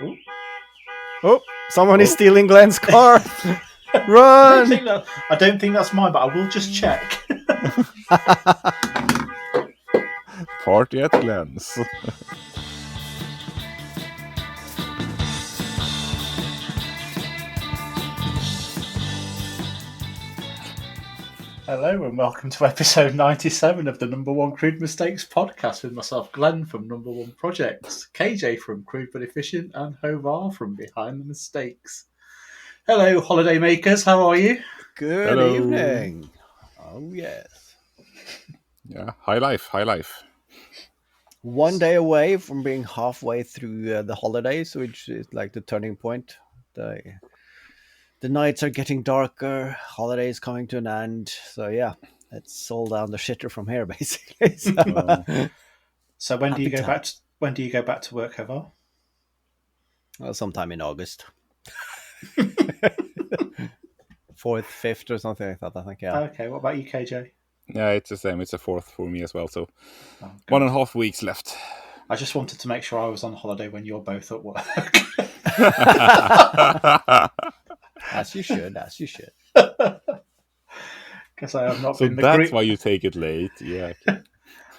Ooh. Oh, someone is stealing Glenn's car. Run! I don't think that's mine, but I will just check. Party at Glenn's. Hello and welcome to episode 97 of the No.1 Crude Mistakes podcast with myself, Glenn from No.1 Projects, K.J. from Crude but Efficient, and Haavard from Behind the Mistakes. Hello, holiday makers, how are you? Good Hello. evening. Oh, yes. Yeah, high life. One day away from being halfway through the holidays, which is like the turning point. The nights are getting darker, holidays coming to an end. So, yeah, it's all down the shitter from here, basically. So when do you Happy go back? When do you go back to work, Haavard? Well, sometime in August. 4th, 5th or something like that, I think, yeah. Okay, what about you, KJ? Yeah, it's the same. It's a 4th for me as well. So 1.5 weeks left. I just wanted to make sure I was on holiday when you're both at work. As you should. Because I have not So been the that's green. why you take it late. Yeah. Okay.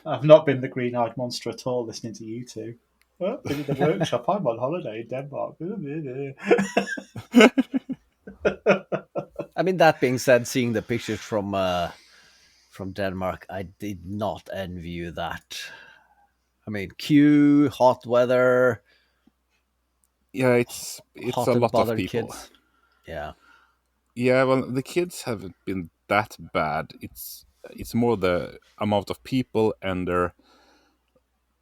I've not been the green-eyed monster at all listening to you two. Well, been in the workshop. I'm on holiday in Denmark. I mean, that being said, seeing the pictures from Denmark, I did not envy that. I mean, queue, hot weather. Yeah, it's hot a and lot of bothered people. Kids. Yeah. Yeah, well, the kids haven't been that bad. It's more the amount of people and their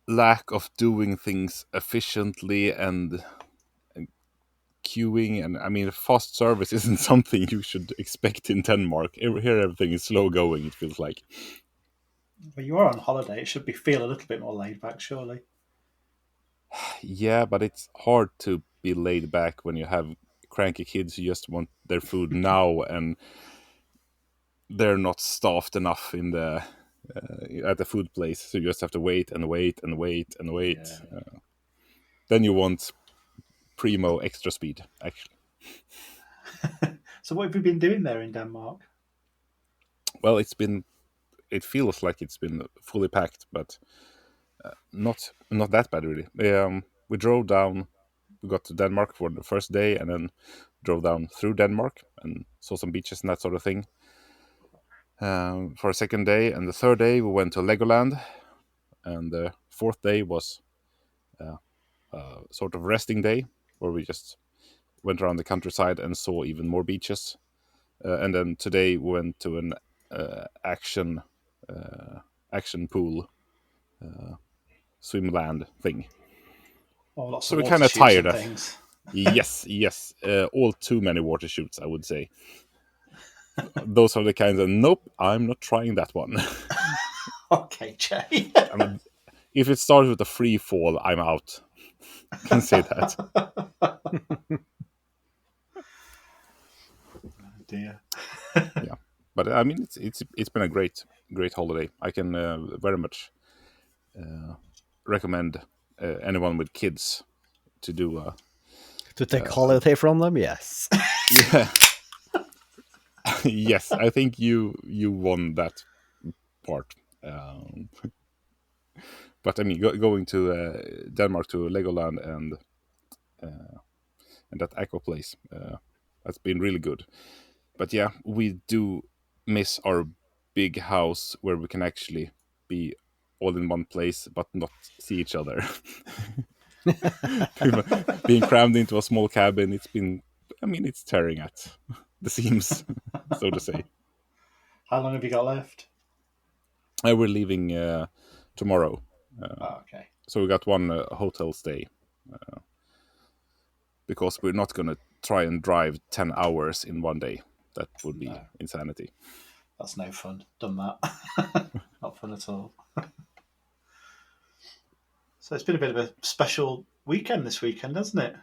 lack of doing things efficiently and queuing. And I mean, fast service isn't something you should expect in Denmark. Here, everything is slow going. It feels like. Well, you are on holiday. It should feel a little bit more laid back, surely. Yeah, but it's hard to be laid back when you have cranky kids who just want their food now, and they're not staffed enough in the at the food place, so you just have to wait and wait and wait and wait. Yeah. Then you want primo extra speed, actually. So what have you been doing there in Denmark? Well, it feels like it's been fully packed, but not that bad really. We drove down. We got to Denmark for the first day, and then drove down through Denmark and saw some beaches and that sort of thing. For a second day, and the third day we went to Legoland, and the fourth day was sort of resting day where we just went around the countryside and saw even more beaches. And then today we went to an action pool swimland thing. Oh, lots So of we're kind of water shoots tired. and things. Yes. All too many water shoots, I would say. Those are the kinds of nope, I'm not trying that one. Okay, Jay. I mean, if it starts with a free fall, I'm out. I can say that. Oh dear. Yeah, but I mean, it's been a great holiday. I can very much recommend anyone with kids to do. To take holiday from them, yes. Yeah. Yes, I think you won that part. But I mean, going to Denmark to Legoland and that aqua place, that's been really good. But yeah, we do miss our big house where we can actually be all in one place but not see each other. Being crammed into a small cabin, it's tearing at the seams, so to say. How long have you got left? We're leaving tomorrow. Okay. So we got one hotel stay because we're not going to try and drive 10 hours in one day. That would be insanity. That's no fun. Done that. Not fun at all. So it's been a bit of a special weekend this weekend, hasn't it?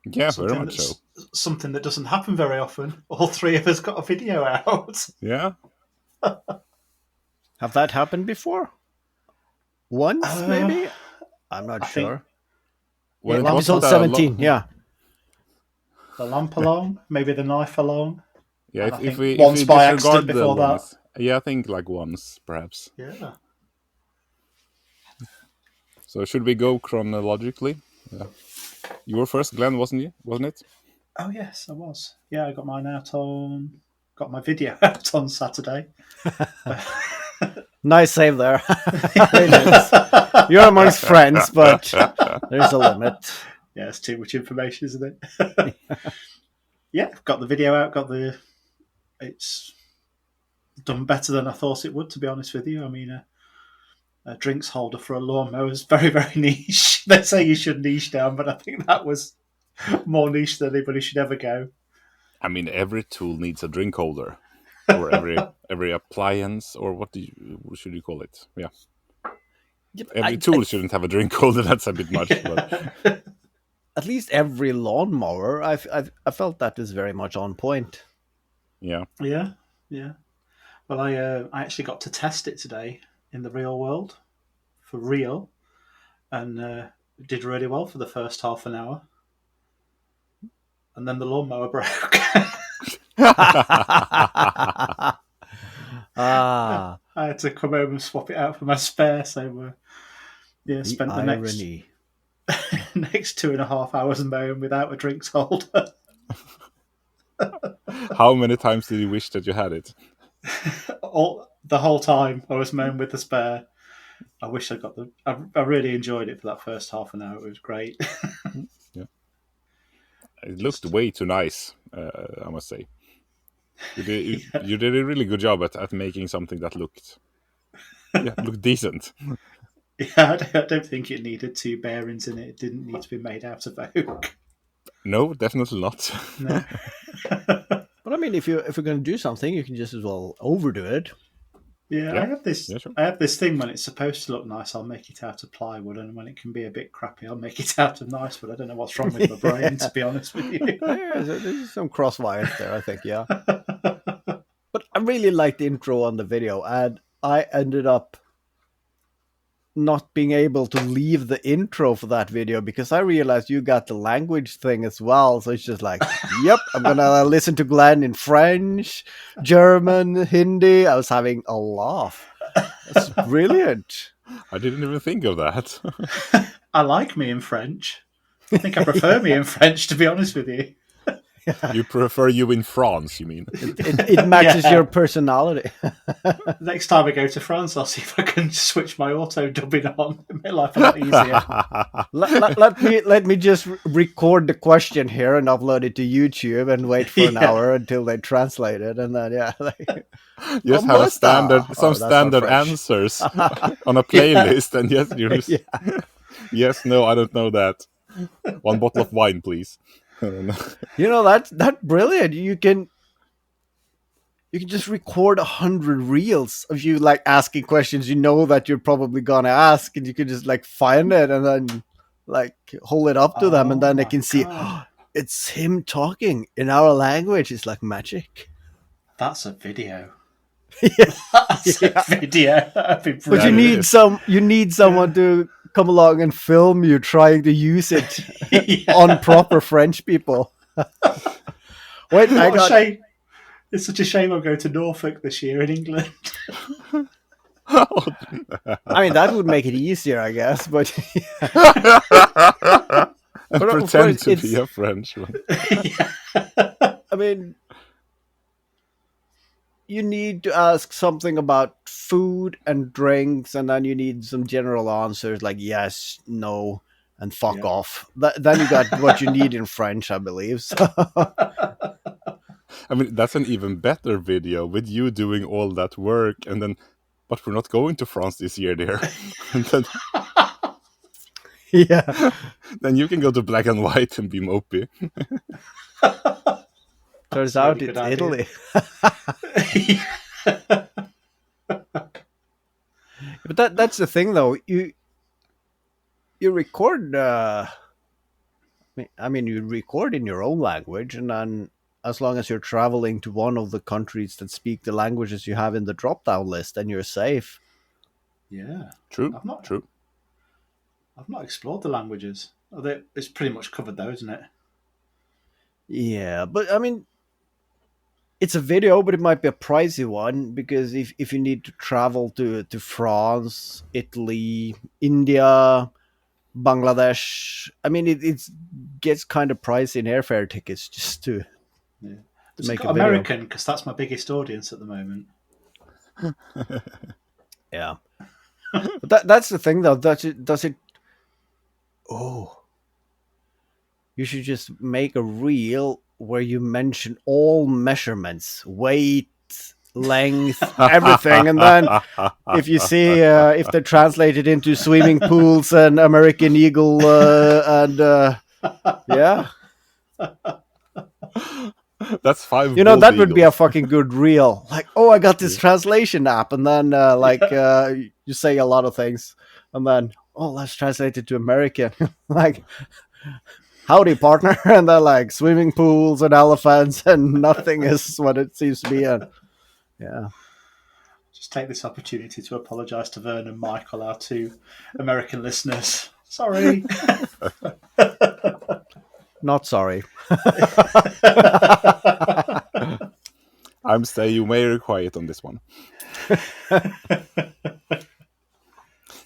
Yeah, very much so. Something that doesn't happen very often. All three of us got a video out. Yeah. Have that happened before? Once, maybe? I'm not sure. when it episode wasn't 17. Yeah. The lamp along, maybe the knife along. Yeah, And I think if once we by accident disregard the before that. ones, yeah, I think like once perhaps. Yeah. So should we go chronologically? Yeah. You were first, Glenn, wasn't it? Oh yes, I was. Yeah, I got mine out on. Got my video out on Saturday. Nice save there. You're amongst friends, but there's a limit. Yeah, it's too much information, isn't it? Yeah, got the video out. It's done better than I thought it would. To be honest with you, I mean, a drinks holder for a lawnmower is very, very niche. They say you should niche down, but I think that was more niche than anybody should ever go. I mean, every tool needs a drink holder, or every appliance, or what should you call it? Yeah, every tool shouldn't have a drink holder. That's a bit much. But at least every lawnmower, I felt that was very much on point. Yeah. Well, I actually got to test it today in the real world, for real, and did really well for the first half an hour. And then the lawnmower broke. I had to come home and swap it out for my spare. So, spent the next 2.5 hours mowing without a drinks holder. How many times did you wish that you had it? The whole time I was mowing with the spare. I wish I got I really enjoyed it for that first half an hour. It was great. Yeah, it looked way too nice. I must say, you did a really good job at making something that looked decent. Yeah, I don't think it needed 2 bearings in it. It didn't need to be made out of oak. No, definitely not. No. But I mean, if you're going to do something, you can just as well overdo it. Yeah, I have this. Yeah, sure. I have this thing when it's supposed to look nice, I'll make it out of plywood, and when it can be a bit crappy, I'll make it out of nice wood. I don't know what's wrong with my brain, to be honest with you. Yeah, there's some cross wires there, I think. Yeah, but I really liked the intro on the video, and I ended up not being able to leave the intro for that video because I realized you got the language thing as well. So it's just like, yep, I'm gonna listen to Glenn in French, German, Hindi. I was having a laugh. That's brilliant. I didn't even think of that. I like me in French. I think I prefer me in French, to be honest with you. You prefer you in France, you mean? It matches your personality. Next time I go to France, I'll see if I can switch my auto dubbing on. It make life a lot easier. let me just record the question here and upload it to YouTube and wait for an hour until they translate it, and then just have standard answers on a playlist, and yes, no, I don't know that. 1 bottle of wine, please. You know, that's brilliant. You can just record 100 reels of you like asking questions you know that you're probably gonna ask, and you can just like find it and then like hold it up to them, and then they can see it's him talking in our language. It's like magic. That's a video. That's a video. That'd be brilliant. But you need someone to come along and film you trying to use it on proper French people. Wait, shame. It's such a shame I'm going to Norfolk this year in England. I mean, that would make it easier, I guess, but pretend to be a Frenchman. I mean, you need to ask something about food and drinks, and then you need some general answers like yes, no, and fuck off. Then you got what you need in French, I believe. So. I mean, that's an even better video with you doing all that work, and then, but we're not going to France this year, dear. And then, then you can go to black and white and be mopey. Turns out it's Italy. But that's the thing, though. You record. I mean, you record in your own language, and then as long as you're traveling to one of the countries that speak the languages you have in the drop-down list, then you're safe. Yeah, true. I've not explored the languages. It's pretty much covered though, isn't it? Yeah, but I mean, it's a video, but it might be a pricey one because if you need to travel to France, Italy, India, Bangladesh, I mean, it gets kind of pricey in airfare tickets just Yeah. to Has it make a got video. American? Because that's my biggest audience at the moment. Yeah, but that's the thing though. Does it? Oh, you should just make a reel where you mention all measurements, weight, length, everything, and then if you see if they translate it into swimming pools and American Eagle and yeah, That's 5 you know bald that would be a eagles. fucking good reel. Like, oh, I got this Yeah. translation app, and then you say a lot of things, and then oh, let's translate it to American, like howdy partner, and then like swimming pools and elephants, and nothing is what it seems to be, and yeah. Just take this opportunity to apologise to Vern and Michael, our two American listeners. Sorry. Not sorry. I'm staying very quiet on this one.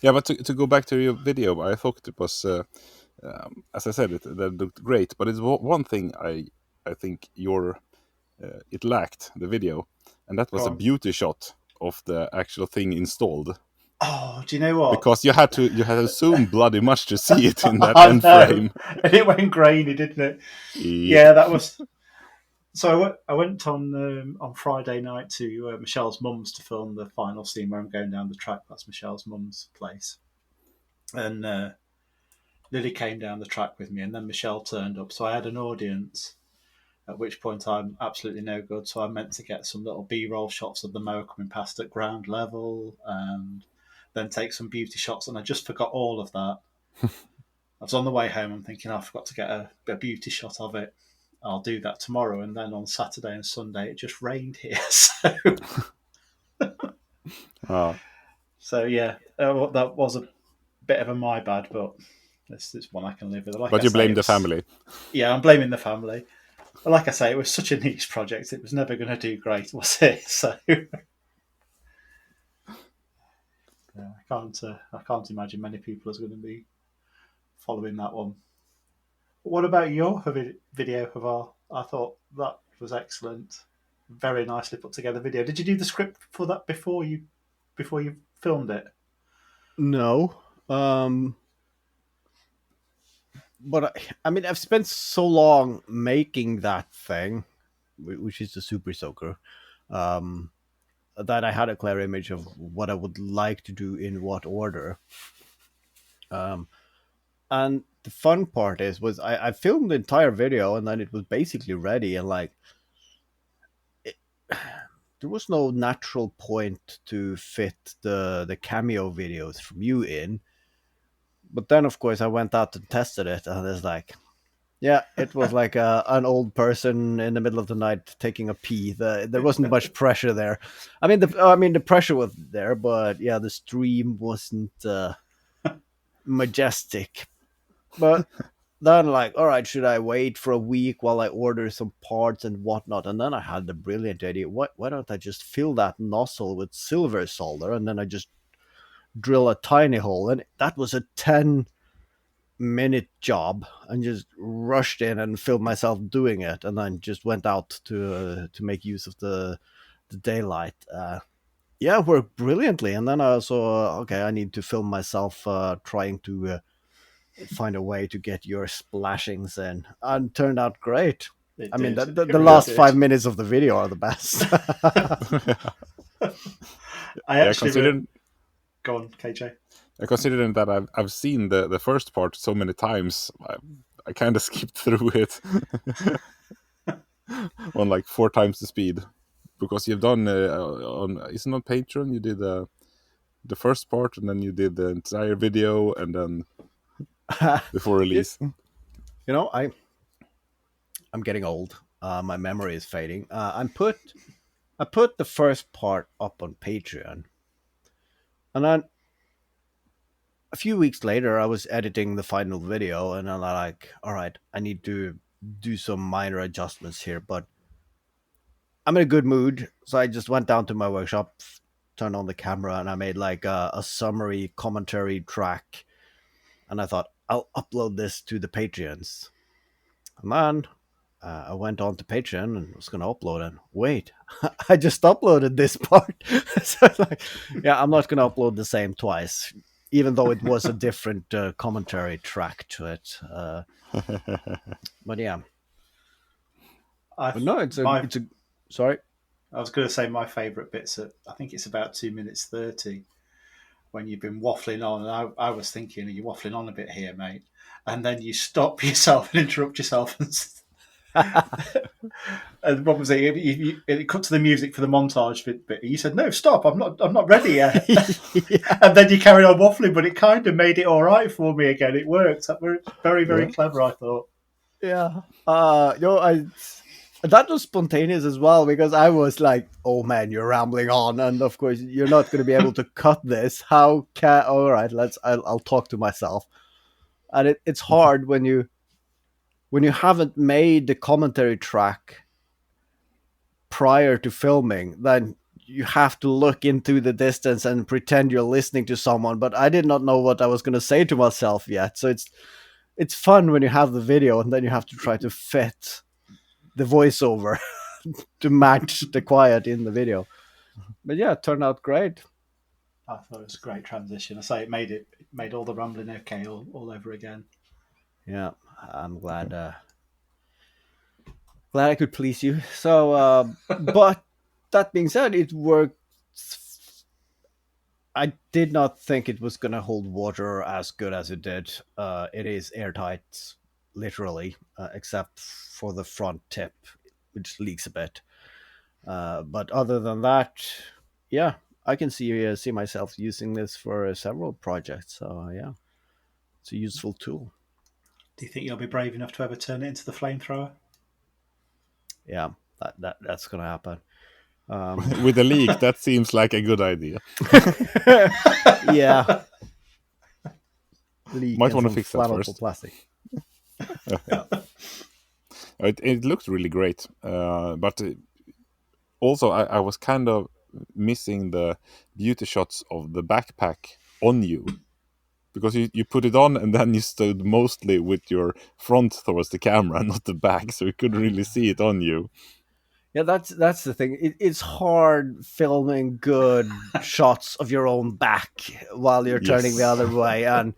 Yeah, but to go back to your video, I thought it was, as I said, that looked great. But it's one thing I think it lacked the video, and that Go was a on. beauty shot of the actual thing installed. Oh, do you know what? Because you had to zoom bloody much to see it in that I end know. frame. And it went grainy, didn't it? Yeah. Yeah, that was. So I went on Friday night to Michelle's mum's to film the final scene where I'm going down the track. That's Michelle's mum's place. And Lily came down the track with me, and then Michelle turned up. So I had an audience, at which point I'm absolutely no good. So I meant to get some little B-roll shots of the mower coming past at ground level and then take some beauty shots. And I just forgot all of that. I was on the way home. I'm thinking, I forgot to get a beauty shot of it. I'll do that tomorrow. And then on Saturday and Sunday, it just rained here. So yeah, that was a bit of a my bad, but this is one I can live with. Like But I you say, blame the family. Yeah, I'm blaming the family. But like I say, it was such a niche project. It was never going to do great, was it? So yeah, I can't imagine many people are going to be following that one. But what about your video, Haavard? I thought that was excellent. Very nicely put together video. Did you do the script for that before you filmed it? No. But I mean, I've spent so long making that thing, which is the Super Soaker, that I had a clear image of what I would like to do in what order. And the fun part was I filmed the entire video and then it was basically ready, and like there was no natural point to fit the cameo videos from you in. But then, of course, I went out and tested it, and it's like, yeah, it was like an old person in the middle of the night taking a pee. There wasn't much pressure there. I mean, the pressure was there, but yeah, the stream wasn't majestic. But then, like, all right, should I wait for a week while I order some parts and whatnot? And then I had the brilliant idea: why don't I just fill that nozzle with silver solder, and then I just drill a tiny hole? And that was a 10-minute job, and just rushed in and filmed myself doing it, and then just went out to make use of the daylight. Yeah, worked brilliantly. And then I also okay, I need to film myself trying to find a way to get your splashings in, and turned out great. It I mean, did. the It really last did. 5 minutes of the video are the best. I Yeah, actually go on, KJ. considering that I've seen the first part so many times, I kind of skipped through it on like 4 times the speed, because you've done on isn't it on Patreon you did the first part and then you did the entire video and then before release. You know, I'm getting old. My memory is fading. I put the first part up on Patreon, and then a few weeks later, I was editing the final video, and I'm like, all right, I need to do some minor adjustments here, but I'm in a good mood. So I just went down to my workshop, turned on the camera, and I made like a summary commentary track. And I thought, I'll upload this to the Patreons. And then I went on to Patreon and was going to upload it. Wait, I just uploaded this part. So it's like, yeah, I'm not going to upload the same twice, even though it was a different commentary track to it. But yeah, but no, it's a sorry. I was going to say my favourite bits at, I think it's about 2 minutes 30 when you've been waffling on. And I was thinking, are you waffling on a bit here, mate? And then you stop yourself and interrupt yourself. And what was it? It cut to the music for the montage bit. You said, "No, stop! I'm not ready yet." Yeah. And then you carried on waffling, but it kind of made it all right for me again. It worked. That was very, very Yeah. clever, I thought. Yeah. That was spontaneous as well, because I was like, "Oh man, you're rambling on," and of course you're not going to be able to cut this. How can? All right, I'll talk to myself, and it's hard when you haven't made the commentary track prior to filming. Then you have to look into the distance and pretend you're listening to someone. But I did not know what I was going to say to myself yet, so it's fun when you have the video and then you have to try to fit the voiceover to match the quiet in the video. But yeah, it turned out great. I thought it was a great transition. I say it made all the rambling okay all over again. Yeah, I'm glad I could please you. So, but that being said, it worked. I did not think it was going to hold water as good as it did. It is airtight, literally, except for the front tip, which leaks a bit. But other than that, yeah, I can see myself using this for several projects. So yeah, it's a useful tool. Do you think you'll be brave enough to ever turn it into the flamethrower? Yeah, that's gonna happen. With a leak, that seems like a good idea. Yeah, leak Might and want to some fix that flammable first. plastic. Yeah. It looked really great, but also I was kind of missing the beauty shots of the backpack on you, because you put it on and then you stood mostly with your front towards the camera, not the back, so you couldn't really see it on you. Yeah, that's the thing. It's hard filming good shots of your own back while you're turning the Yes. other way, and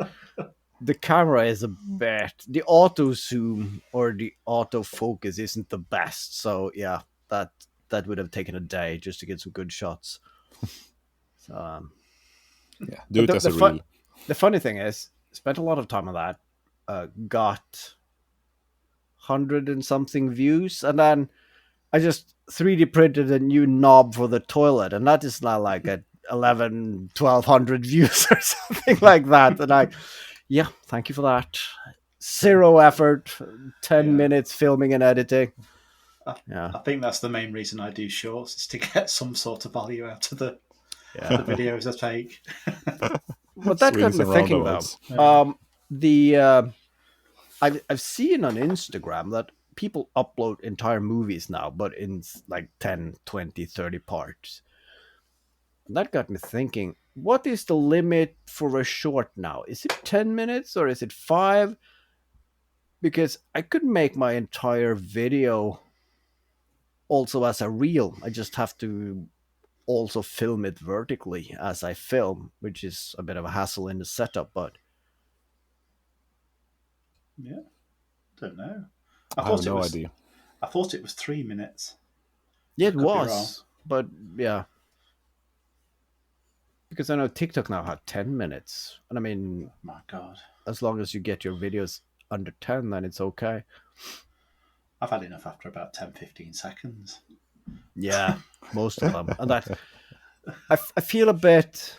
the camera is a bit. The auto zoom or the auto focus isn't the best. So yeah, that would have taken a day just to get some good shots. So, Yeah, do it as a fun, reel. the funny thing is, spent a lot of time on that. Got 100 and something views, and then I just 3D printed a new knob for the toilet, and that is now like at 1,200 views or something like that. And yeah, thank you for that. Zero effort, 10 minutes filming and editing. Yeah. I think that's the main reason I do shorts, is to get some sort of value out of the videos I take. But that got Swings me and thinking roundabouts. though. I've seen on Instagram that people upload entire movies now, but in like 10, 20, 30 parts. And that got me thinking, what is the limit for a short now? Is it 10 minutes or is it 5? Because I could make my entire video also as a reel. I just have to also film it vertically as I film, which is a bit of a hassle in the setup, but Yeah, don't know. I have no idea. I thought it was 3 minutes. yeah, it Could be wrong. was. But yeah. Because I know TikTok now had 10 minutes. And I mean, Oh my God, as long as you get your videos under 10, then it's okay. I've had enough after about 10, 15 seconds. Yeah, most of them. And that, I feel a bit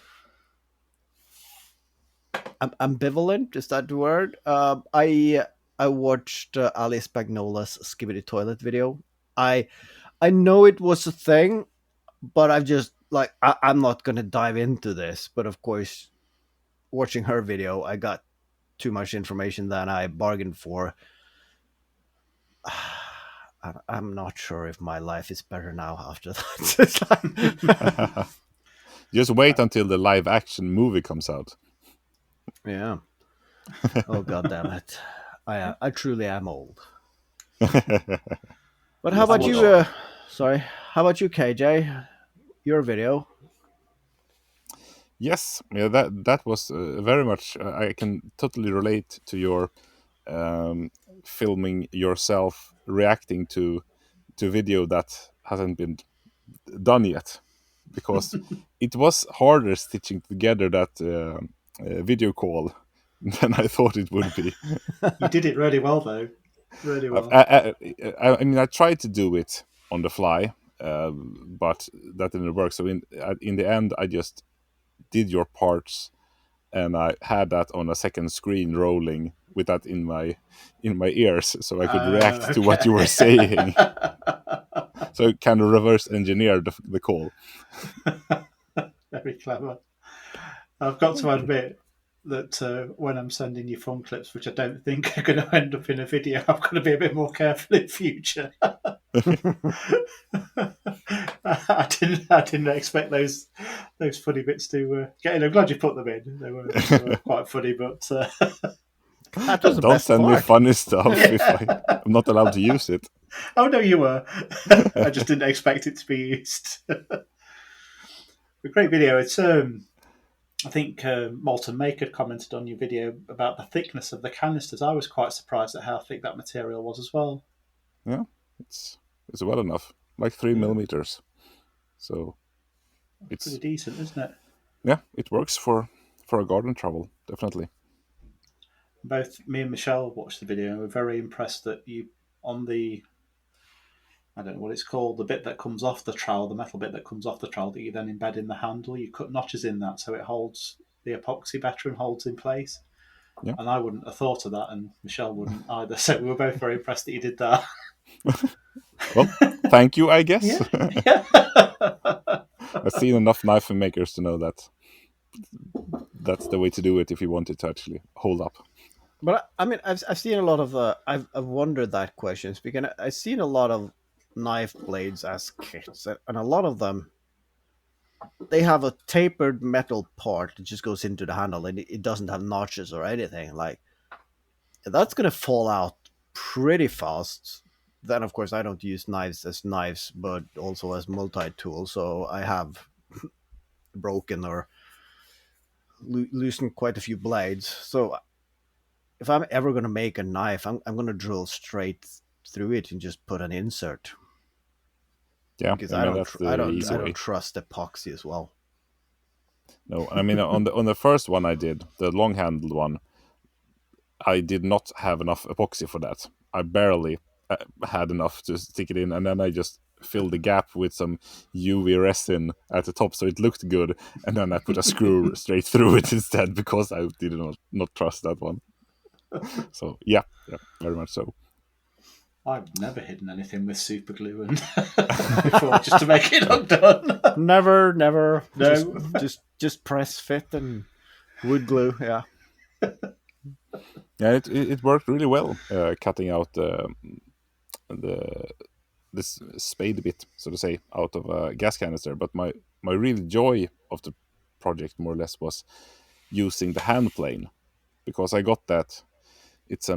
ambivalent. Is that the word? I watched Ali Spagnola's Skibidi Toilet video. I know it was a thing, but I've just like I'm not gonna dive into this. But of course, watching her video, I got too much information than I bargained for. I'm not sure if my life is better now after that. It's like, Just wait until the live action movie comes out. yeah. Oh god damn it! I truly am old. But how Yes, about you you? are. Sorry. How about you, KJ? Your video. Yes, yeah, that was very much. I can totally relate to your um, filming yourself reacting to video that hasn't been done yet, because it was harder stitching together that video call than I thought it would be. You did it really well, though. Really I, well. I mean, I tried to do it on the fly, but that didn't work. So in the end, I just did your parts, and I had that on a second screen rolling with that in my ears, so I could react to what you were saying. So it kind of reverse engineered the call. Very clever. I've got to admit that when I'm sending you fun clips, which I don't think are going to end up in a video, I've got to be a bit more careful in future. I didn't expect those funny bits to get in. I'm glad you put them in. They were quite funny, but That was the Don't best send me part. funny stuff if I'm not allowed to use it. oh no, you were. I just didn't expect it to be used. A great video. It's I think Molten Make had commented on your video about the thickness of the canisters. I was quite surprised at how thick that material was as well. Yeah, it's well enough, like 3 millimeters. So Pretty it's decent, isn't it? yeah, it works for a garden trowel, definitely. Both me and Michelle watched the video and we're very impressed that you, on the, I don't know what it's called, the bit that comes off the trowel, the metal bit that comes off the trowel that you then embed in the handle, you cut notches in that so it holds the epoxy better and holds in place. Yeah. And I wouldn't have thought of that, and Michelle wouldn't either. So we were both very impressed that you did that. Well, thank you, I guess. Yeah. I've seen enough knife makers to know that that's the way to do it if you want it to actually hold up. But I mean, I've seen a lot of I've wondered that question because I've seen a lot of knife blades as kits, and a lot of them they have a tapered metal part that just goes into the handle, and it doesn't have notches or anything. Like that's gonna fall out pretty fast. Then, of course, I don't use knives as knives, but also as multi-tool. So I have broken or loosened quite a few blades. So if I'm ever going to make a knife, I'm going to drill straight through it and just put an insert. Yeah, Because I mean that's the easy I way. don't trust epoxy as well. No, I mean on the first one I did, the long handled one, I did not have enough epoxy for that. I barely had enough to stick it in, and then I just filled the gap with some UV resin at the top so it looked good, and then I put a screw straight through it instead because I did not trust that one. So yeah, very much so. I've never hidden anything with super glue and before just to make it look done. Never. No. Just press fit and wood glue. Yeah. Yeah, it worked really well, cutting out this spade bit, so to say, out of a gas canister. But my real joy of the project, more or less, was using the hand plane, because I got that. It's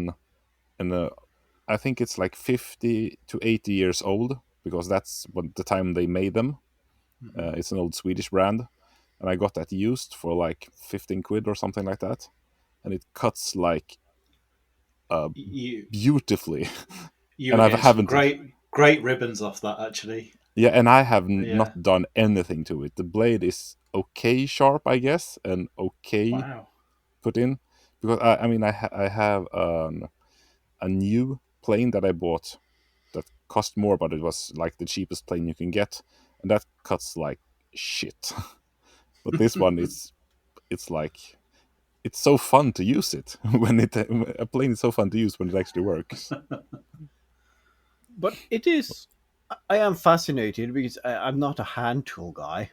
I think it's like 50 to 80 years old, because that's what the time they made them. It's an old Swedish brand, and I got that used for like 15 quid or something like that, and it cuts like beautifully. You And were I getting some haven't great ribbons off that, actually. Yeah, and I have Yeah. not done anything to it. The blade is okay sharp, I guess, and okay Wow. put in, because I mean I have a new plane that I bought that cost more, but it was like the cheapest plane you can get, and that cuts like shit. But this one it's like it's so fun to use it when a plane is so fun to use when it actually works. But it is. I am fascinated because I'm not a hand tool guy.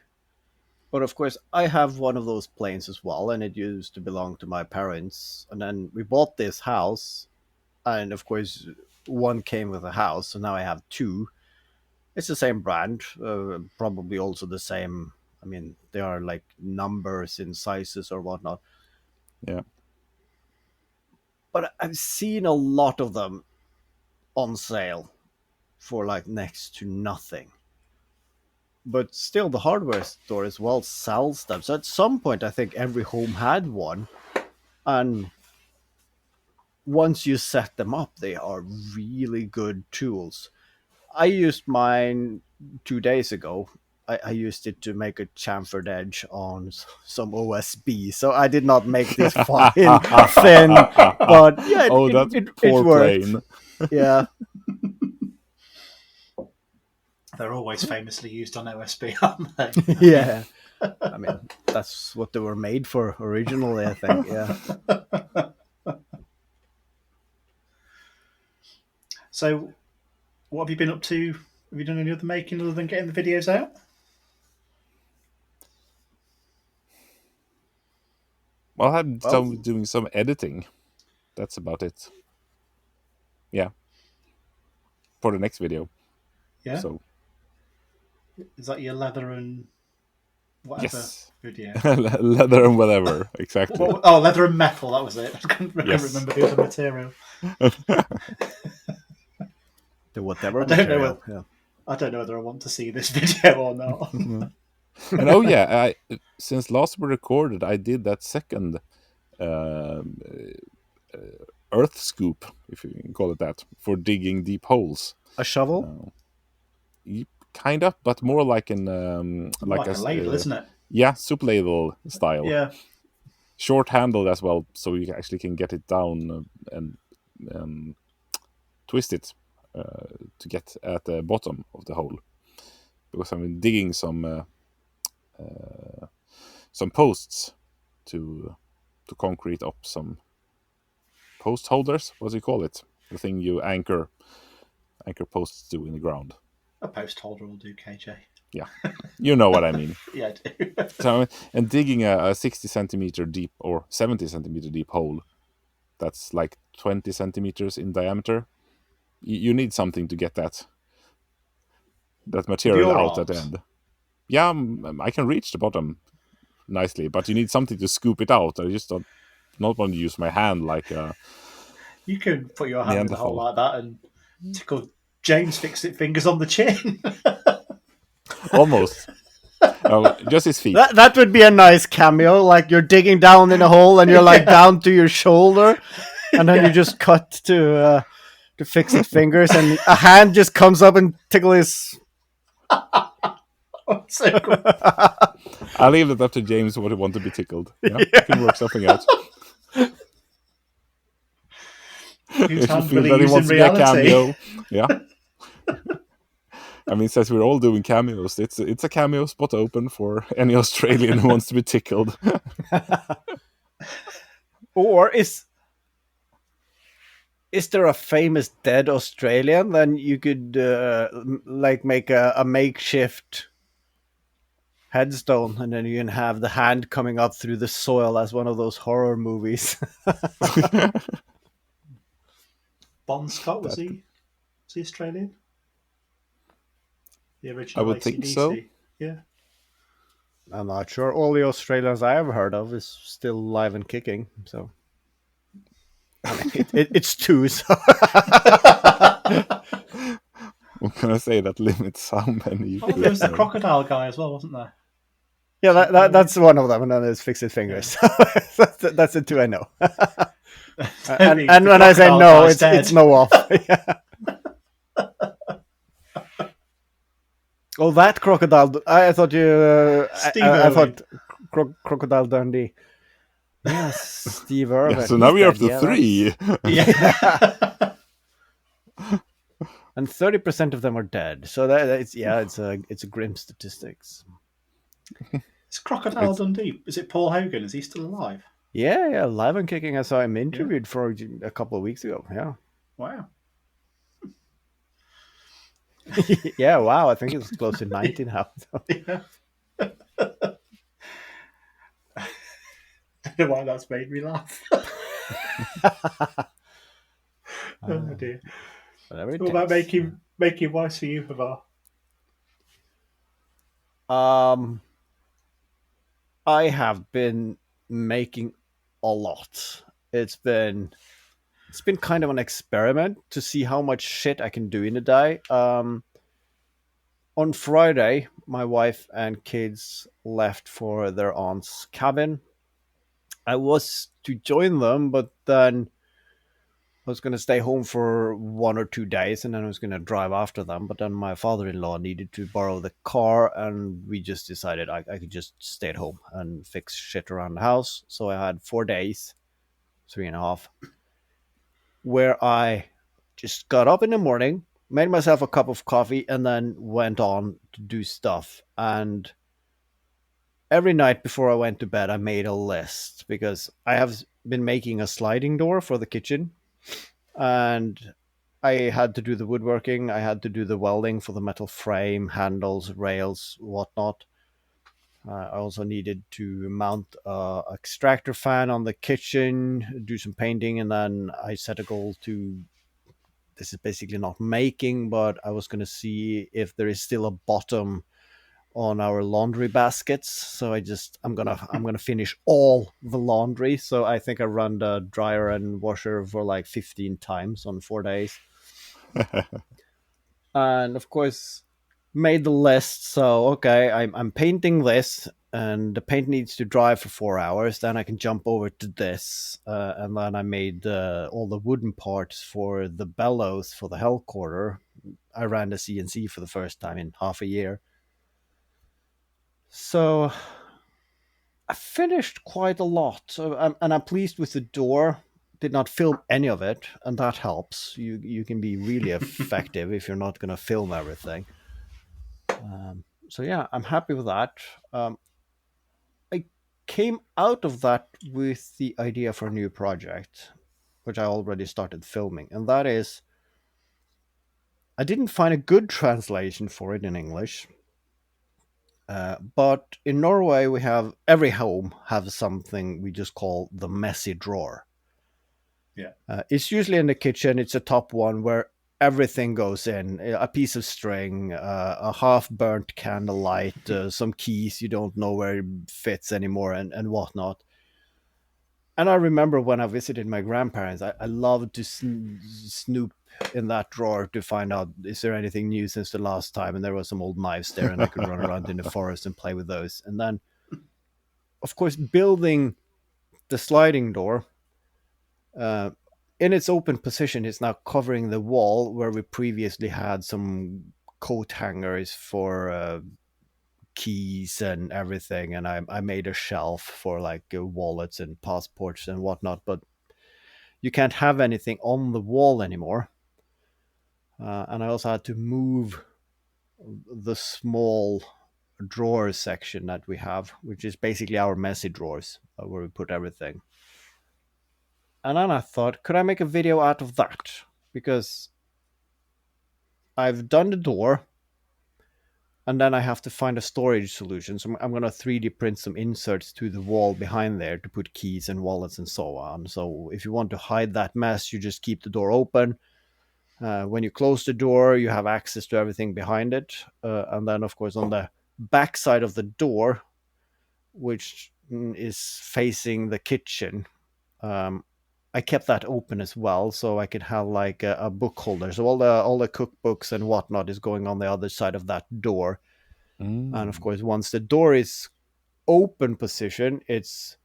But of course, I have one of those planes as well, and it used to belong to my parents. And then we bought this house, and of course, one came with a house, so now I have two. It's the same brand, probably also the same. I mean, they are like numbers in sizes or whatnot. Yeah. But I've seen a lot of them on sale for like next to nothing. But still, the hardware store as well sells them. So at some point, I think every home had one. And once you set them up, they are really good tools. I used mine 2 days ago. I used it to make a chamfered edge on some OSB. So I did not make this fine, thin, but yeah, Oh, that it poor worked. plane. Yeah. They're always famously used on OSB, aren't they? Yeah. I mean, that's what they were made for originally, I think. Yeah. So, what have you been up to? Have you done any other making other than getting the videos out? Well, I'm Well, doing some editing. That's about it. Yeah. For the next video. Yeah. So, Is that your leather and whatever yes. video? Leather and whatever. Exactly. Oh, leather and metal. That was it. I couldn't Yes. remember the other material. the whatever I don't know material. Yeah. I don't know whether I want to see this video or not. And oh yeah, since last we recorded, I did that second um, earth scoop, if you can call it that, for digging deep holes. A shovel? Kind of, but more like an like a ladle, isn't it? Yeah, soup ladle style. Yeah. Short handle as well, so you actually can get it down and twist it to get at the bottom of the hole. Because I've been digging some posts to concrete up some post holders. What do you call it? The thing you anchor posts to in the ground. A post holder will do, KJ. Yeah, you know what I mean. Yeah, I do. So, and digging a 60 centimeter deep or 70 centimeter deep hole, that's like 20 centimeters in diameter. You need something to get that material out at the end. Yeah, I can reach the bottom nicely, but you need something to scoop it out. I just don't not want to use my hand like you can put your hand in the hole like that and tickle James Fixit Fingers on the chin. Almost. Oh, just his feet. That would be a nice cameo. Like you're digging down in a hole and you're like down to your shoulder, and then you just cut to Fixit Fingers, and a hand just comes up and tickles his. Oh, so cool. I'll leave it up to James what he wants to be tickled. Yeah? You can work something out. Whose hand will he that he use wants in to be a reality? cameo. Yeah. I mean, since we're all doing cameos, it's a cameo spot open for any Australian who wants to be tickled. Or is there a famous dead Australian? Then you could like make a makeshift headstone, and then you can have the hand coming up through the soil as one of those horror movies. Bon Scott, was he Australian? The original I would AC/DC. think so. Yeah. I'm not sure. All the Australians I ever heard of is still alive and kicking. So I mean, it's two. So What can I say that limits how many? Oh, there was the crocodile guy as well, wasn't there? yeah, that's one of them, and then there's Fixit Fingers. Yeah. that's the two I know. and when I say no, it's no off. Yeah. Oh, that crocodile! I thought you. I thought Crocodile Dundee. Yes, Steve Irwin. Yeah, so now we're up to 3. Yeah. And 30% of them are dead. So it's a grim statistics. It's Crocodile Dundee. Is it Paul Hogan? Is he still alive? Yeah, live and kicking. I saw him interviewed for a couple of weeks ago. Yeah. Wow. Yeah, wow. I think it's close to 90 now. So. Yeah. know why that's made me laugh. Oh dear. Whatever it What about takes. making wise for you, Havar? Um, I have been making a lot. It's been it's been kind of an experiment to see how much shit I can do in a day. On Friday, my wife and kids left for their aunt's cabin. I was to join them, but then I was going to stay home for 1 or 2 days and then I was going to drive after them. But then my father in law needed to borrow the car, and we just decided I could just stay at home and fix shit around the house. So I had 4 days, 3.5, where I just got up in the morning, made myself a cup of coffee, and then went on to do stuff. And every night before I went to bed, I made a list because I have been making a sliding door for the kitchen, and I had to do the woodworking. I had to do the welding for the metal frame, handles, rails, whatnot. I also needed to mount a extractor fan on the kitchen, do some painting, and then I set a goal to. This is basically not making, but I was going to see if there is still a bottom on our laundry baskets. So I'm gonna finish all the laundry. So I think I run the dryer and washer for like 15 times on 4 days. And of course made the list. So okay, I'm painting this, and the paint needs to dry for 4 hours. Then I can jump over to this, and then I made all the wooden parts for the bellows for the hell quarter. I ran the CNC for the first time in half a year. So I finished quite a lot. So and I'm pleased with the door. Did not film any of it, and that helps. You can be really effective if you're not going to film everything. So yeah, I'm happy with that. I came out of that with the idea for a new project, which I already started filming, and that is I didn't find a good translation for it in English. But in Norway, we have every home has something we just call the messy drawer. Yeah. It's usually in the kitchen. It's a top one where everything goes in: a piece of string, a half burnt candlelight, some keys you don't know where it fits anymore, and whatnot. And I remember when I visited my grandparents, I loved to snoop in that drawer to find out, is there anything new since the last time? And there were some old knives there, and I could run around in the forest and play with those. And then, of course, building the sliding door, uh, in its open position, it's now covering the wall where we previously had some coat hangers for keys and everything. And I made a shelf for like wallets and passports and whatnot. But you can't have anything on the wall anymore. And I also had to move the small drawer section that we have, which is basically our messy drawers where we put everything. And then I thought, could I make a video out of that? Because I've done the door, and then I have to find a storage solution. So I'm going to 3D print some inserts to the wall behind there to put keys and wallets and so on. So if you want to hide that mess, you just keep the door open. When you close the door, you have access to everything behind it. And then, of course, on the back side of the door, which is facing the kitchen, I kept that open as well, so I could have like a book holder. So all the cookbooks and whatnot is going on the other side of that door. And of Mm. course, once the door is open position, it's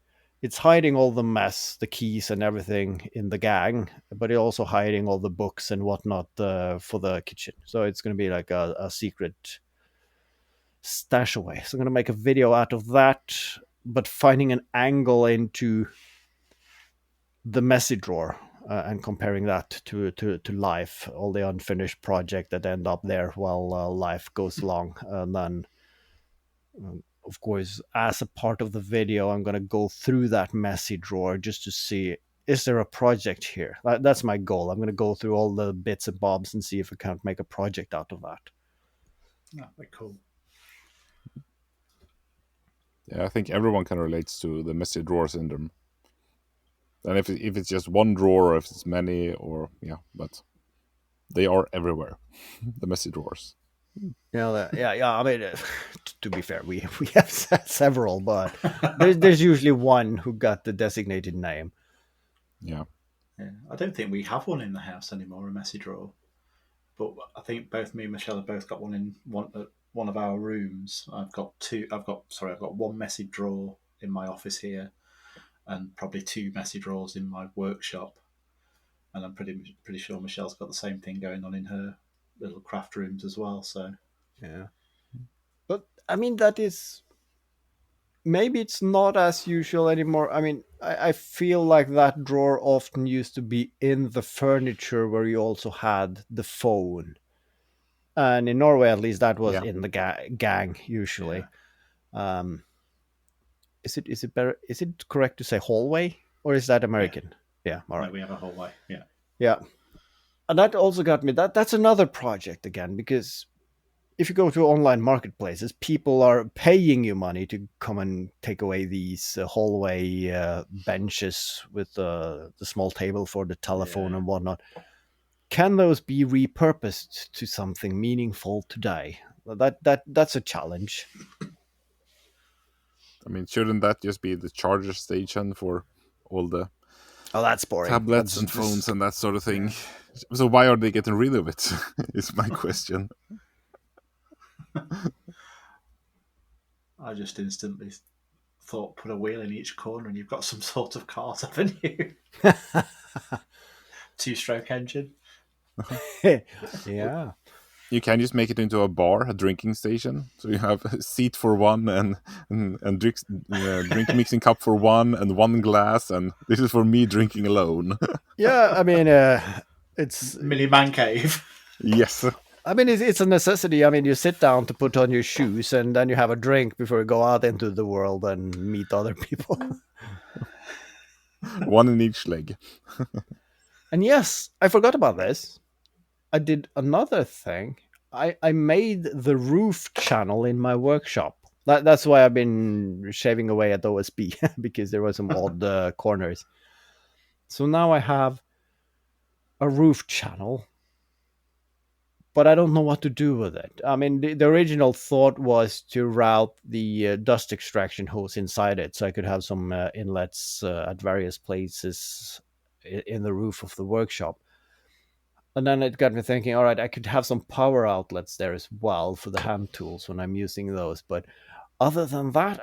hiding all the mess, the keys and everything in the gang, but it's also hiding all the books and whatnot for the kitchen. So it's going to be like a secret stash away. So I'm going to make a video out of that, but finding an angle into the messy drawer and comparing that to life, all the unfinished project that end up there while life goes along. And then of course, as a part of the video, I'm going to go through that messy drawer just to see, is there a project here? That's my goal. I'm going to go through all the bits and bobs and see if I can't make a project out of that. Oh, very cool. Yeah, I think everyone can relate to the messy drawer syndrome. And if it's just one drawer or if it's many, or yeah, but they are everywhere. The messy drawers. Yeah. I mean, to be fair, we have several, but there's usually one who got the designated name. Yeah. Yeah, I don't think we have one in the house anymore, a messy drawer. But I think both me and Michelle have both got one in one of our rooms. I've got two. I've got one messy drawer in my office here, and probably two messy drawers in my workshop. And I'm pretty sure Michelle's got the same thing going on in her little craft rooms as well. So Yeah, but I mean that is maybe it's not as usual anymore. I mean, I feel like that drawer often used to be in the furniture where you also had the phone. And in Norway, at least, that was Yeah. in the gang yeah, usually. Um, is it better? Is it correct to say hallway, or is that yeah. American? Yeah, all No, right. we have a whole way. Yeah, Yeah, and that also got me. That's another project again, because if you go to online marketplaces, people are paying you money to come and take away these hallway benches with the small table for the telephone yeah. and whatnot. Can those be repurposed to something meaningful today? That's a challenge. I mean, shouldn't that just be the charger station for all the Oh, that's boring. tablets That's and phones just and that sort of thing? Yeah. So why are they getting rid of it? Is my question. I just instantly thought put a wheel in each corner and you've got some sort of cart, haven't you? Two-stroke engine. yeah. You can just make it into a bar, a drinking station. So you have a seat for one and drink mixing cup for one and one glass, and this is for me drinking alone. Yeah, I mean, it's Mini man cave. Yes. I mean, it's a necessity. I mean, you sit down to put on your shoes, and then you have a drink before you go out into the world and meet other people. One in each leg. And yes, I forgot about this. I did another thing. I made the roof channel in my workshop. That's why I've been shaving away at OSB because there were some odd corners. So now I have a roof channel, but I don't know what to do with it. I mean, the original thought was to route the dust extraction hose inside it, so I could have some inlets at various places in the roof of the workshop. And then it got me thinking, all right, I could have some power outlets there as well for the hand tools when I'm using those. But other than that,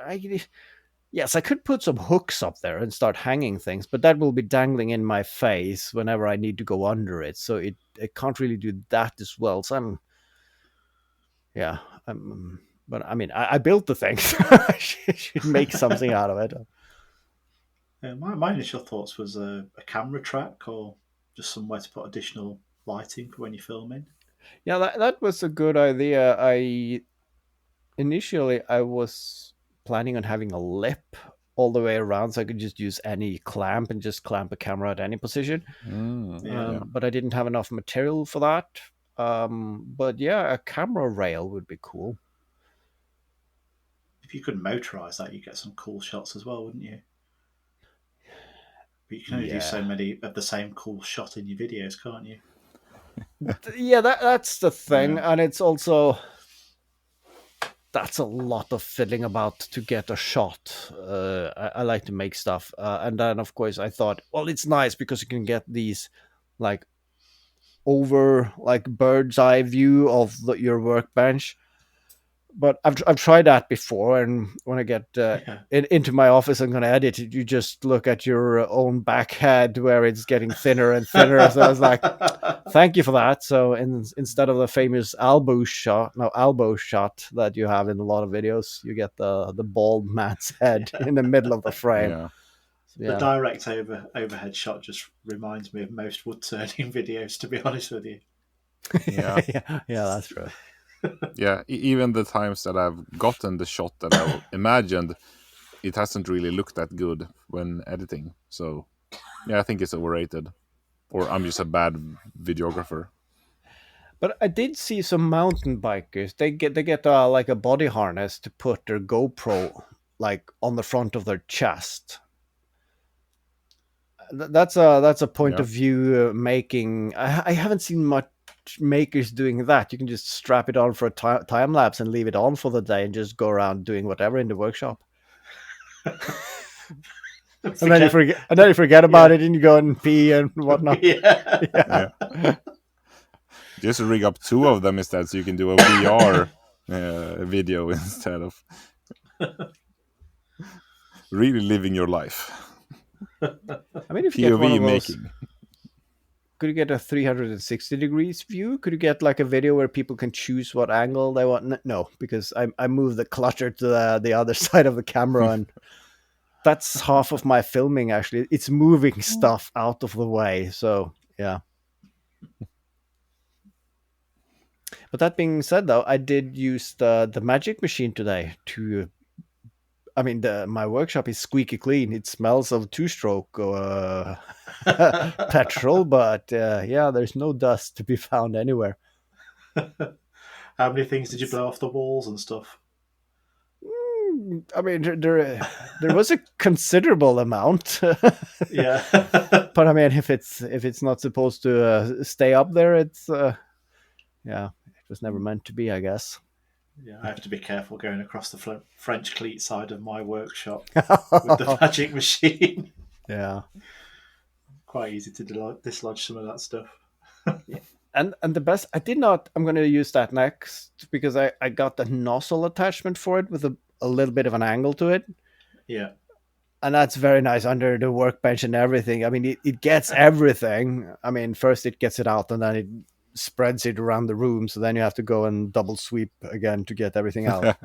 yes, I could put some hooks up there and start hanging things, but that will be dangling in my face whenever I need to go under it. So it can't really do that as well. So yeah, but I mean, I built the thing, so I should make something out of it. My initial thoughts was a camera track or just somewhere to put additional lighting for when you're filming. Yeah, that was a good idea. Initially I was planning on having a lip all the way around, so I could just use any clamp and just clamp a camera at any position. Yeah. But I didn't have enough material for that. But yeah, a camera rail would be cool. If you could motorize that, you'd get some cool shots as well, wouldn't you? But you can only do so Yeah, many of the same cool shot in your videos, can't you? yeah, that's the thing, Yeah. and it's also that's a lot of fiddling about to get a shot. I like to make stuff, and then of course I thought, well, it's nice because you can get these like over like bird's eye view of your workbench. But I've tried that before, and when I get Yeah. into my office, I'm going to edit it. You just look at your own back head where it's getting thinner and thinner. So I was like, thank you for that. So instead of the famous elbow shot that you have in a lot of videos, you get the bald man's head in the middle of the frame. Yeah. So, The yeah. direct overhead shot just reminds me of most wood turning videos, to be honest with you. Yeah. yeah, that's true. Yeah. Even the times that I've gotten the shot that I imagined, it hasn't really looked that good when editing. So yeah, I think it's overrated. Or I'm just a bad videographer. But I did see some mountain bikers. They get like a body harness to put their GoPro like on the front of their chest, That's a point Yeah. of view making. I haven't seen much makers doing that. You can just strap it on for a time lapse and leave it on for the day and just go around doing whatever in the workshop. And then you forget about it and you go and pee and whatnot. Yeah. Yeah. Just rig up 2 of them instead, so you can do a VR video instead of really living your life. I mean, if you get one POV of those, making. could you get a 360 degrees view? Could you get like a video where people can choose what angle they want? No, because I moved the clutter to the other side of the camera, and that's half of my filming. Actually, it's moving stuff out of the way. So yeah. But that being said, though, I did use the magic machine today to. I mean, my workshop is squeaky clean. It smells of two-stroke petrol, but yeah, there's no dust to be found anywhere. How many things did you blow off the walls and stuff? I mean, there was a considerable amount. Yeah. But I mean, if it's not supposed to stay up there, it's yeah, it was never meant to be, I guess. Yeah, I have to be careful going across the French cleat side of my workshop with the magic machine. Yeah. Quite easy to dislodge some of that stuff. Yeah. And the best, I'm going to use that next because I got the nozzle attachment for it with a little bit of an angle to it. Yeah. And that's very nice under the workbench and everything. I mean, it gets everything. I mean, first it gets it out and then it spreads it around the room. So then you have to go and double sweep again to get everything out.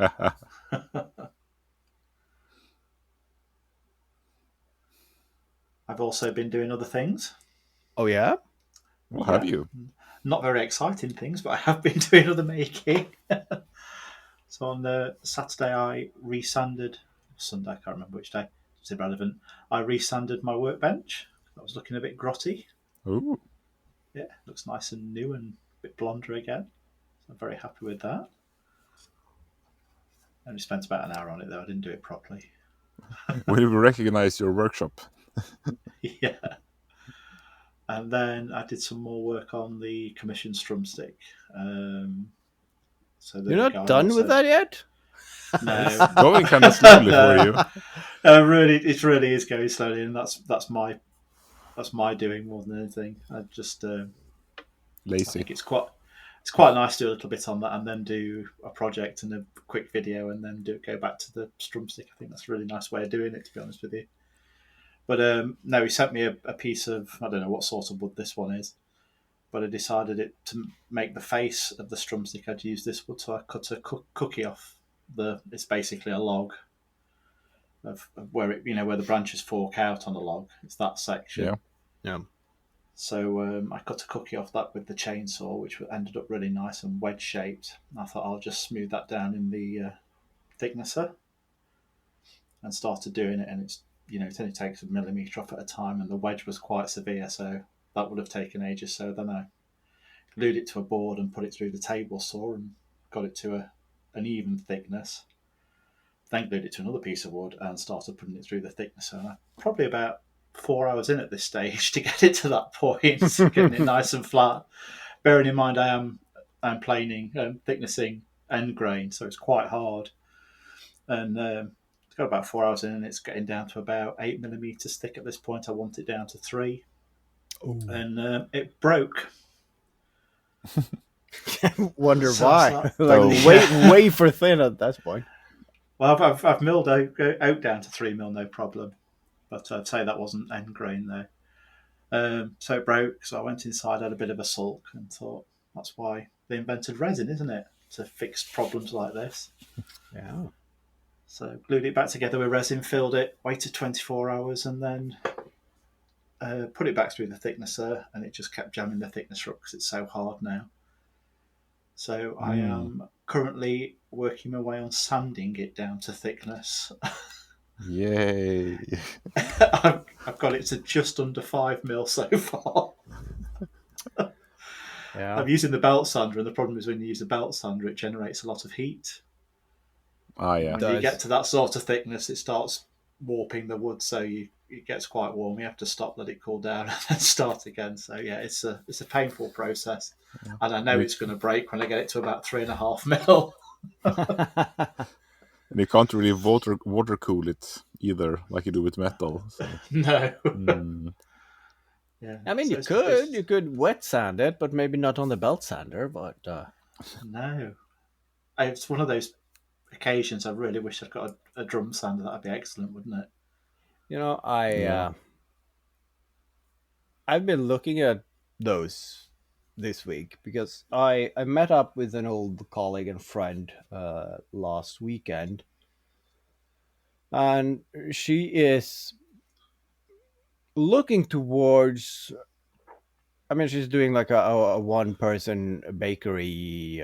I've also been doing other things. Oh, yeah? Well, have you? Not very exciting things, but I have been doing other making. So on Saturday, I resanded. Sunday, I can't remember which day. It's irrelevant. I resanded my workbench. That was looking a bit grotty. Ooh. Yeah, looks nice and new and a bit blonder again. So I'm very happy with that. I only spent about an hour on it though. I didn't do it properly. We recognize your workshop. Yeah. And then I did some more work on the commission strumstick. So You're not done with that yet? No. It's going kind of slowly for you. It really is going slowly, and that's my doing more than anything. I just Lazy. I think it's quite nice to do a little bit on that, and then do a project and a quick video, and then go back to the strumstick. I think that's a really nice way of doing it, to be honest with you. But no, he sent me a piece of, I don't know what sort of wood this one is, but I decided to make the face of the strumstick. I'd use this wood, so I cut a cookie off it's basically a log of where where the branches fork out on the log. It's that section. Yeah. So I cut a cookie off that with the chainsaw, which ended up really nice and wedge shaped. I thought I'll just smooth that down in the thicknesser, and started doing it. And it's it only takes a millimetre off at a time, and the wedge was quite severe, so that would have taken ages. So then I glued it to a board and put it through the table saw and got it to an even thickness. Then glued it to another piece of wood and started putting it through the thicknesser. And probably about 4 hours in at this stage to get it to that point, getting it nice and flat. Bearing in mind I'm planing, thicknessing end grain, so it's quite hard. And it's got about 4 hours in, and it's getting down to about 8 millimeters thick at this point. I want it down to 3. Ooh. And it broke. Wonder why? Way for thin at that point. Well, I've milled out down to 3 mil, no problem. But I'd say that wasn't end grain there. So it broke. So I went inside, had a bit of a sulk, and thought that's why they invented resin, isn't it? To fix problems like this. Yeah. So glued it back together with resin, filled it, waited 24 hours, and then put it back through the thicknesser, and it just kept jamming the thicknesser up because it's so hard now. So I am currently working my way on sanding it down to thickness. Yay. I've got it to just under 5 mil so far. Yeah. I'm using the belt sander, and the problem is when you use the belt sander, it generates a lot of heat. Ah, yeah. When you get to that sort of thickness, it starts warping the wood, so you it gets quite warm. You have to stop, let it cool down, and then start again. So yeah, it's a painful process, and I know And it's going to break when I get it to about 3.5 mil. and you can't really water cool it either, like you do with metal. So No. mm, Yeah. I mean, So you could wet sand it, but maybe not on the belt sander. But no. It's one of those occasions I really wish I'd got a drum sander. That'd be excellent, wouldn't it? you know, yeah, I've been looking at those this week because I met up with an old colleague and friend last weekend, and she is looking towards. I mean, she's doing like a one person bakery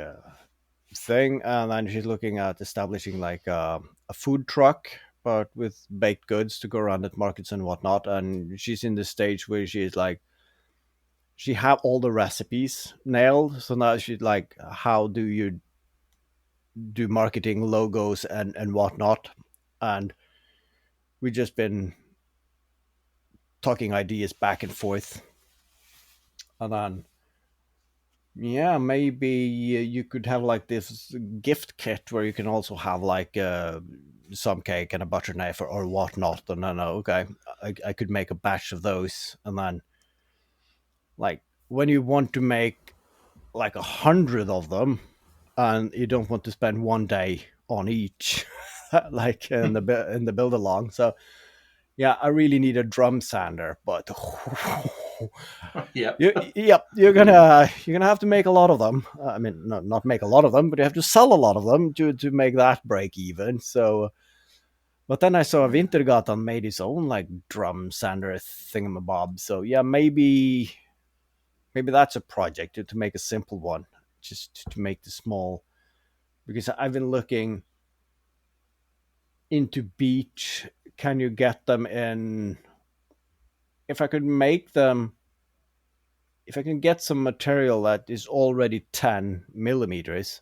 thing, and then she's looking at establishing like a food truck, but with baked goods to go around at markets and whatnot. And she's in the stage where she's like, she have all the recipes nailed. So now she's like, how do you do marketing, logos, and whatnot? And we've just been talking ideas back and forth, and then yeah, maybe you could have like this gift kit where you can also have like some cake and a butter knife or whatnot. And then okay, I could make a batch of those, and then like when you want to make like 100 of them, and you don't want to spend one day on each, like in the build along. So yeah, I really need a drum sander, but Yep. you're gonna have to make a lot of them. I mean, not make a lot of them, but you have to sell a lot of them to make that break even. So, but then I saw Wintergatan made his own like drum sander thingamabob. So yeah, maybe that's a project to make a simple one, just to make the small. Because I've been looking into beach. Can you get them in? If I could make them, if I can get some material that is already 10 millimeters,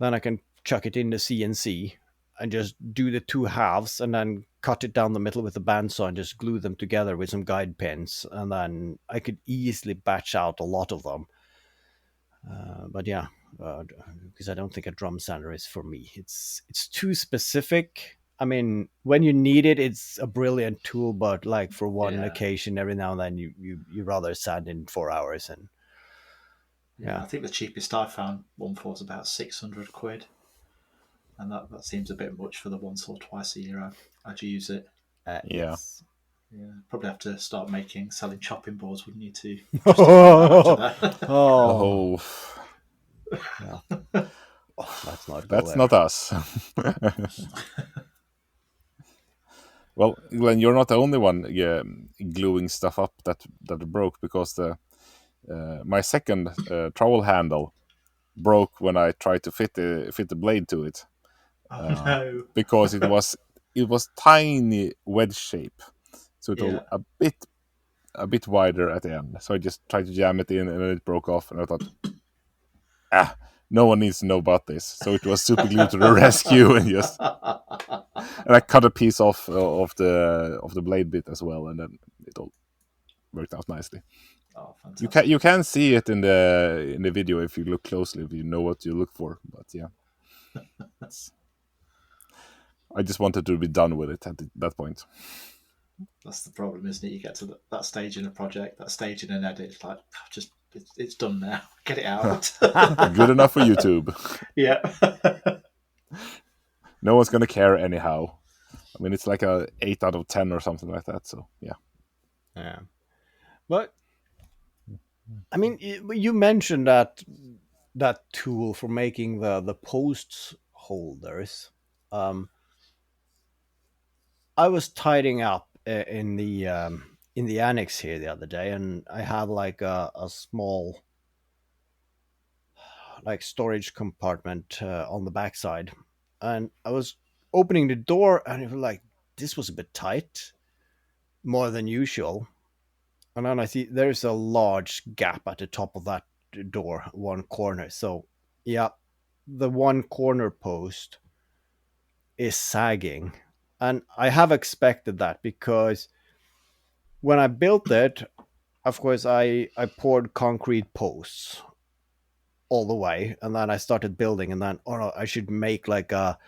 then I can chuck it in the CNC and just do the two halves and then cut it down the middle with a bandsaw and just glue them together with some guide pins. And then I could easily batch out a lot of them. But yeah, because I don't think a drum sander is for me. It's too specific. I mean, when you need it, it's a brilliant tool. But like for one occasion, every now and then, you rather sand in 4 hours. And yeah, I think the cheapest I found one for was about 600 quid, and that seems a bit much for the once or twice a year I'd use it. yes. Yeah, probably have to start selling chopping boards, wouldn't you? To Oh, oh, yeah. Let's not go that's there. not us. Well, Glenn, you're not the only one gluing stuff up that broke, because my second trowel handle broke when I tried to fit the blade to it. No. Because it was tiny wedge shape, so it was a bit wider at the end. So I just tried to jam it in, and then it broke off. And I thought, no one needs to know about this. So it was super glue to the rescue, and I cut a piece off of the blade bit as well, and then it all worked out nicely. Oh, fantastic. You can see it in the video if you look closely, if you know what you look for. But yeah, I just wanted to be done with it at that point. That's the problem, isn't it? You get to that stage in a project, that stage in an edit, it's like, it's done now. Get it out. Good enough for YouTube. Yeah. No one's gonna care anyhow. I mean, it's like a 8 out of 10 or something like that. So yeah. But I mean, you mentioned that tool for making the post holders. I was tidying up in the annex here the other day, and I have like a small like storage compartment on the backside, and I was opening the door, and it was like, this was a bit tight, more than usual. And then I see there's a large gap at the top of that door, one corner. So yeah, the one corner post is sagging, And I have expected that because when I built it, of course, I poured concrete posts all the way, and then I started building, and then, oh no, I should make like a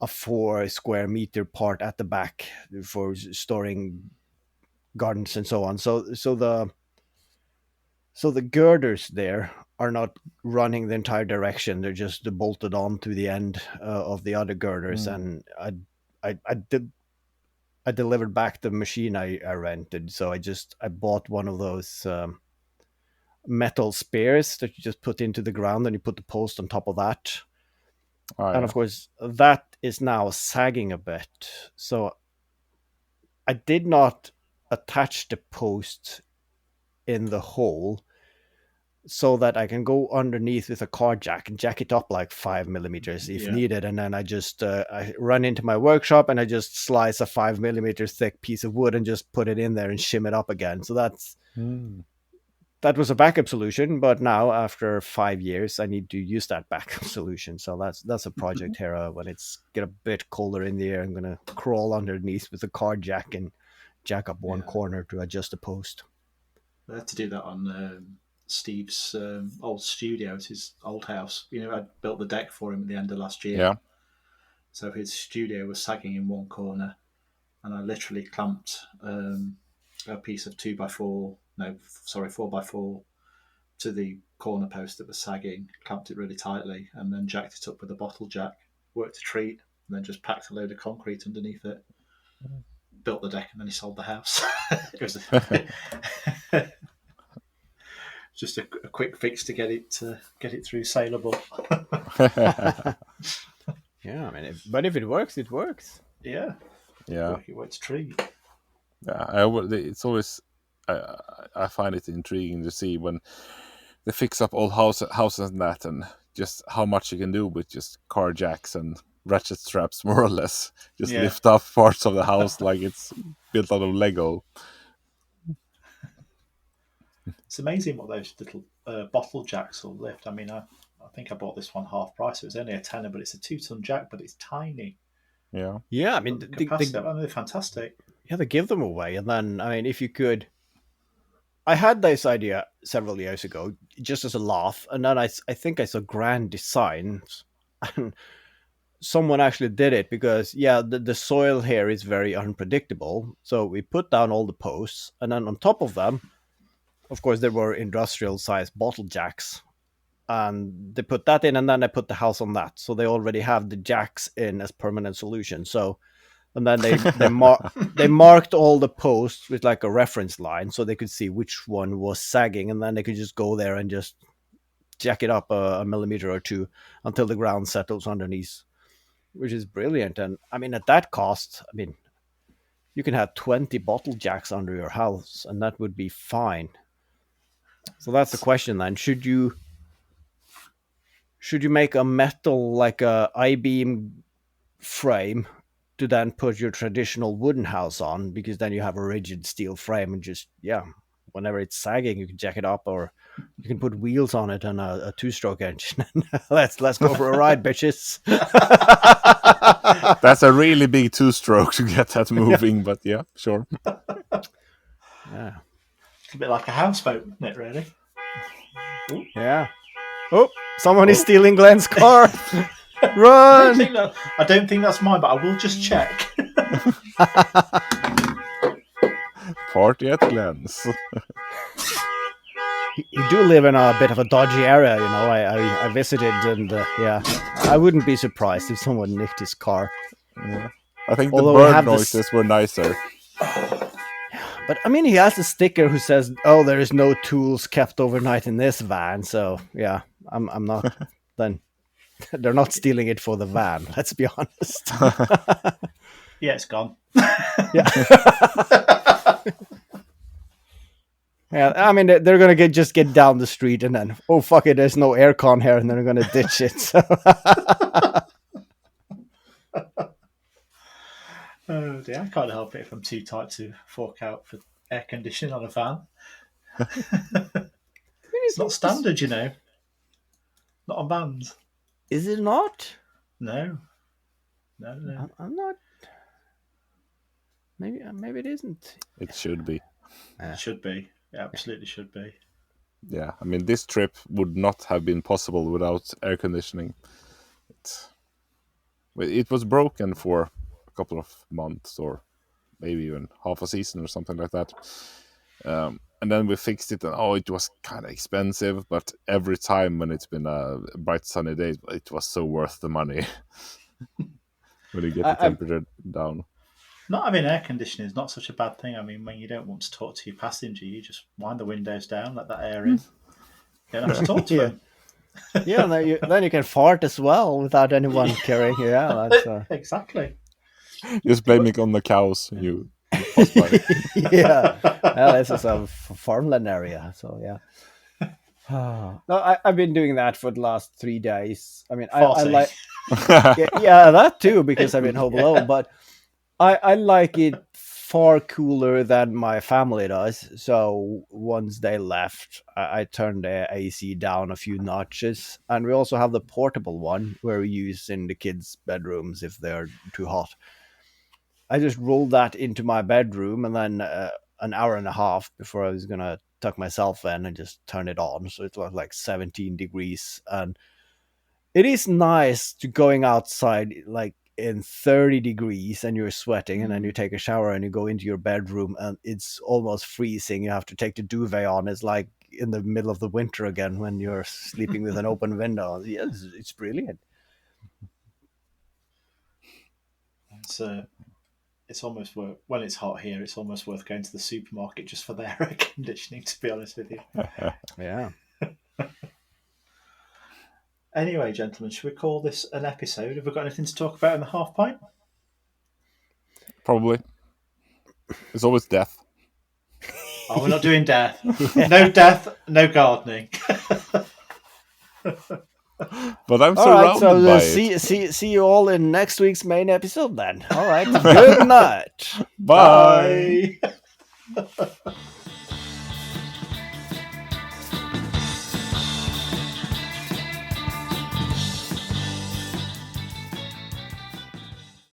4 square meter part at the back for storing gardens and so on. So the girders there are not running the entire direction. They're just bolted on to the end of the other girders. And I delivered back the machine I rented. So I bought one of those metal spears that you just put into the ground, and you put the post on top of that. Oh, And yeah. of course, that is now sagging a bit. So I did not attach the post in the hole so that I can go underneath with a car jack and jack it up like 5 millimeters if needed. And then I just I run into my workshop and I just slice a 5 millimeter thick piece of wood and just put it in there and shim it up again. So that was a backup solution. But now after 5 years, I need to use that backup solution. So that's a project here. When it's get a bit colder in the air, I'm gonna crawl underneath with a car jack and jack up one corner to adjust the post. I had to do that on Steve's old studio at his old house. I built the deck for him at the end of last year. Yeah. So his studio was sagging in one corner, and I literally clamped a piece of 4x4 to the corner post that was sagging, clamped it really tightly, and then jacked it up with a bottle jack, worked a treat, and then just packed a load of concrete underneath it. Built the deck, and then he sold the house. It was just a quick fix to get it through saleable. Yeah, I mean, but if it works, it works. Yeah. It works a treat. Yeah, it's always I find it intriguing to see when they fix up old houses and that, and just how much you can do with just car jacks and ratchet straps, more or less. Just lift up parts of the house like it's built out of Lego. It's amazing what those little bottle jacks will lift. I mean, I think I bought this one half price. It was only a tenner, but it's a 2-ton jack, but it's tiny. Yeah. Yeah, I mean, they're fantastic. Yeah, they give them away. And then, I mean, if you could... I had this idea several years ago, just as a laugh, and then I think I saw Grand Designs, and someone actually did it because, the soil here is very unpredictable. So we put down all the posts, and then on top of them, of course, there were industrial-sized bottle jacks, and they put that in, and then I put the house on that. So they already have the jacks in as permanent solution. So, and then they marked all the posts with like a reference line, so they could see which one was sagging, and then they could just go there and just jack it up a millimeter or two until the ground settles underneath, which is brilliant. And I mean, at that cost, I mean, you can have 20 bottle jacks under your house, and that would be fine. So that's the question then. Should you make a metal, like a I-beam frame, to then put your traditional wooden house on, because then you have a rigid steel frame and just, whenever it's sagging, you can jack it up, or you can put wheels on it and a 2-stroke engine. let's go for a ride, bitches. That's a really big 2-stroke to get that moving, but yeah, sure. Yeah. It's a bit like a houseboat, isn't it, really? Ooh. Yeah. Oh, someone is stealing Glenn's car. Run! I don't think that's mine, but I will just check. Party at Glenn's. You do live in a bit of a dodgy area, you know. I visited, and I wouldn't be surprised if someone nicked his car. Yeah. I think the bird noises were nicer. But I mean, he has a sticker who says, "Oh, there is no tools kept overnight in this van." So yeah, I'm not. Then they're not stealing it for the van. Let's be honest. Yeah, it's gone. Yeah. Yeah, I mean, they're gonna just get down the street and then, oh fuck it, there's no aircon here, and they're gonna ditch it. So. Oh dear, I can't help it if I'm too tight to fork out for air conditioning on a van. It's not standard, you know. Not on vans. Is it not? No. I'm not. maybe it isn't. It should be. It should be. It absolutely should be. Yeah, I mean, this trip would not have been possible without air conditioning. It was broken for a couple of months, or maybe even half a season or something like that. And then we fixed it, and it was kind of expensive, but every time when it's been a bright sunny day, it was so worth the money. When you get the temperature down. Not having air conditioning is not such a bad thing. I mean, when you don't want to talk to your passenger, you just wind the windows down, let that air in. You don't have to talk to them. Yeah, then you can fart as well without anyone caring. Yeah, that's exactly. Just blaming on the cows. You yeah. Well, this is a farmland area, so yeah. No, I've been doing that for the last 3 days. I mean, I like yeah, that too, because I've been home alone, but I like it far cooler than my family does. So once they left, I turned the AC down a few notches, and we also have the portable one where we use in the kids' bedrooms if they're too hot. I just rolled that into my bedroom, and then an hour and a half before I was gonna tuck myself in and just turn it on. So it was like 17 degrees, and it is nice to going outside like in 30 degrees and you're sweating, and then you take a shower and you go into your bedroom and it's almost freezing. You have to take the duvet on. It's like in the middle of the winter again when you're sleeping with an open window. Yes, it's brilliant. It's almost worth, when it's hot here, it's almost worth going to the supermarket just for their air conditioning, to be honest with you. Yeah. Anyway, gentlemen, should we call this an episode? Have we got anything to talk about in the half pint? Probably. It's always death. Oh, we're not doing death. No death, no gardening. But I'm surrounded by it. See you all in next week's main episode then. All right. Good night. Bye. Bye.